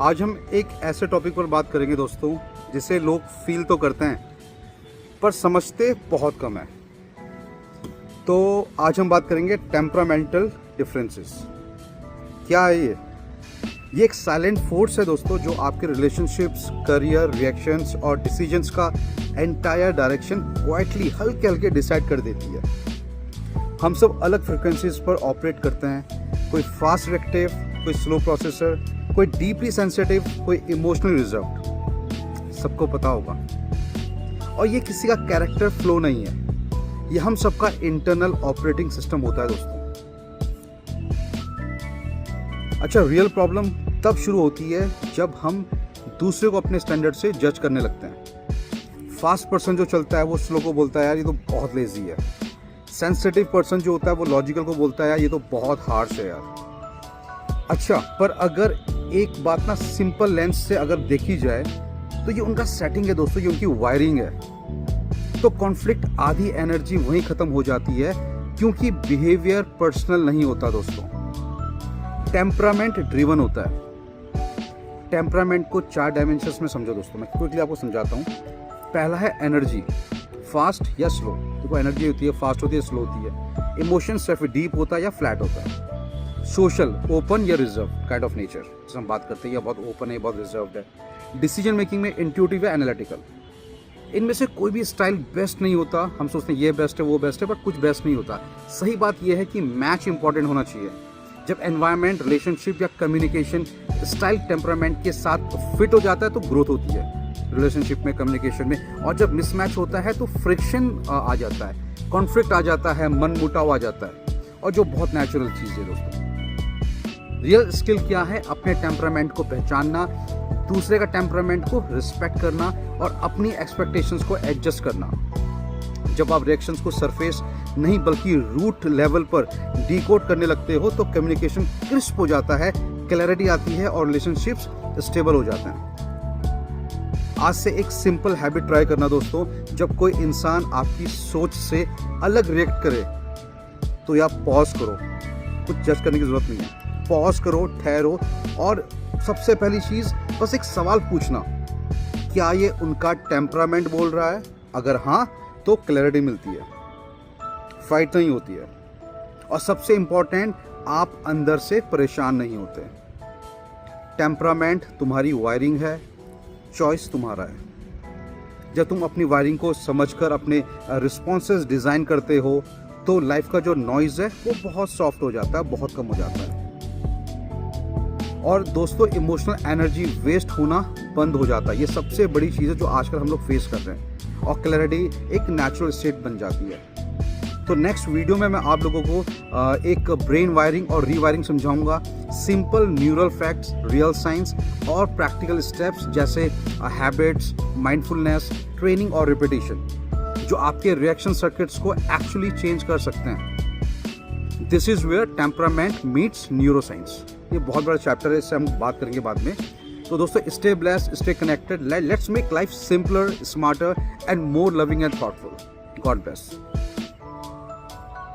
आज हम एक ऐसे टॉपिक पर बात करेंगे दोस्तों जिसे लोग फील तो करते हैं पर समझते बहुत कम है। तो आज हम बात करेंगे टेम्परामेंटल डिफरेंसेस। क्या है ये एक साइलेंट फोर्स है दोस्तों जो आपके रिलेशनशिप्स, करियर, रिएक्शंस और डिसीजंस का एंटायर डायरेक्शन क्वाइटली हल्के हल्के डिसाइड कर देती है। हम सब अलग फ्रिक्वेंसीज पर ऑपरेट करते हैं, कोई फास्ट रिएक्टिव, कोई स्लो प्रोसेसर, कोई डीपली सेंसिटिव, कोई इमोशनल रिजर्व्ड। सबको पता होगा। और ये किसी का कैरेक्टर फ्लो नहीं है, ये हम सबका इंटरनल ऑपरेटिंग सिस्टम होता है दोस्तों। अच्छा, रियल प्रॉब्लम तब शुरू होती है जब हम दूसरे को अपने स्टैंडर्ड से जज करने लगते हैं। फास्ट पर्सन जो चलता है वो स्लो को बोलता है यार ये तो बहुत लेजी है। सेंसिटिव पर्सन जो होता है वो लॉजिकल को बोलता है यार ये तो बहुत हार्श है यार। अच्छा, पर अगर एक बात ना सिंपल लेंस से अगर देखी जाए तो ये उनका सेटिंग है दोस्तों, ये उनकी वायरिंग है। तो कॉन्फ्लिक्ट आधी एनर्जी वहीं खत्म हो जाती है क्योंकि बिहेवियर पर्सनल नहीं होता दोस्तों, टेम्परामेंट ड्रिवन होता है। टेम्परामेंट को 4 डायमेंशंस में समझो दोस्तों, मैं क्विकली आपको समझाता हूँ। पहला है एनर्जी, फास्ट या स्लो। देखो एनर्जी होती है, फास्ट होती है, स्लो होती है। इमोशन सिर्फ डीप होता है या फ्लैट होता है। सोशल, ओपन या रिजर्व काइंड ऑफ नेचर, जैसे हम बात करते हैं, या बहुत ओपन है, बहुत रिजर्व्ड है। डिसीजन मेकिंग में इंट्यूटिव या एनालिटिकल। इनमें से कोई भी स्टाइल बेस्ट नहीं होता। हम सोचते हैं ये बेस्ट है, वो बेस्ट है, बट कुछ बेस्ट नहीं होता। सही बात यह है कि मैच इंपॉर्टेंट होना चाहिए। जब एनवायरनमेंट, रिलेशनशिप या कम्युनिकेशन स्टाइल टेम्परामेंट के साथ फिट हो जाता है तो ग्रोथ होती है रिलेशनशिप में, कम्युनिकेशन में। और जब मिसमैच होता है तो फ्रिक्शन आ जाता है, कॉन्फ्लिक्ट आ जाता है, मन मुटाव आ जाता है, और जो बहुत नेचुरल चीज़ है दोस्तों। रियल स्किल क्या है? अपने टेम्परामेंट को पहचानना, दूसरे का टेम्परामेंट को रिस्पेक्ट करना और अपनी एक्सपेक्टेशंस को एडजस्ट करना। जब आप रिएक्शंस को सरफेस नहीं बल्कि रूट लेवल पर डिकोड करने लगते हो तो कम्युनिकेशन क्रिस्प हो जाता है, क्लैरिटी आती है और रिलेशनशिप्स स्टेबल हो जाते हैं। आज से एक सिंपल हैबिट ट्राई करना दोस्तों। जब कोई इंसान आपकी सोच से अलग रिएक्ट करे तो या पॉज करो, कुछ जज करने की जरूरत नहीं है। पॉज करो, ठहरो, और सबसे पहली चीज बस एक सवाल पूछना, क्या ये उनका टेम्परामेंट बोल रहा है? अगर हाँ तो क्लैरिटी मिलती है, फाइट नहीं होती है। और सबसे इंपॉर्टेंट, आप अंदर से परेशान नहीं होते। टेम्परामेंट तुम्हारी वायरिंग है, चॉइस तुम्हारा है। जब तुम अपनी वायरिंग को समझकर अपने रिस्पॉन्सेस डिजाइन करते हो तो लाइफ का जो नॉइज है वो बहुत सॉफ्ट हो जाता है, बहुत कम हो जाता है। और दोस्तों, इमोशनल एनर्जी वेस्ट होना बंद हो जाता है। ये सबसे बड़ी चीज़ है जो आजकल हम लोग फेस कर रहे हैं, और क्लैरिटी एक नेचुरल स्टेट बन जाती है। तो नेक्स्ट वीडियो में मैं आप लोगों को एक ब्रेन वायरिंग और रीवायरिंग समझाऊंगा। Simple neural facts, real science और प्रैक्टिकल स्टेप्स जैसे हैबिट्स, माइंडफुलनेस, ट्रेनिंग और रिपीटिशन, जो आपके रिएक्शन सर्किट्स को एक्चुअली चेंज कर सकते हैं। This is where temperament meets neuroscience. ये बहुत बड़ा चैप्टर है, इससे हम बात करेंगे बाद में। तो दोस्तों, stay blessed, stay connected, let's make life simpler, smarter and more loving and thoughtful. God bless.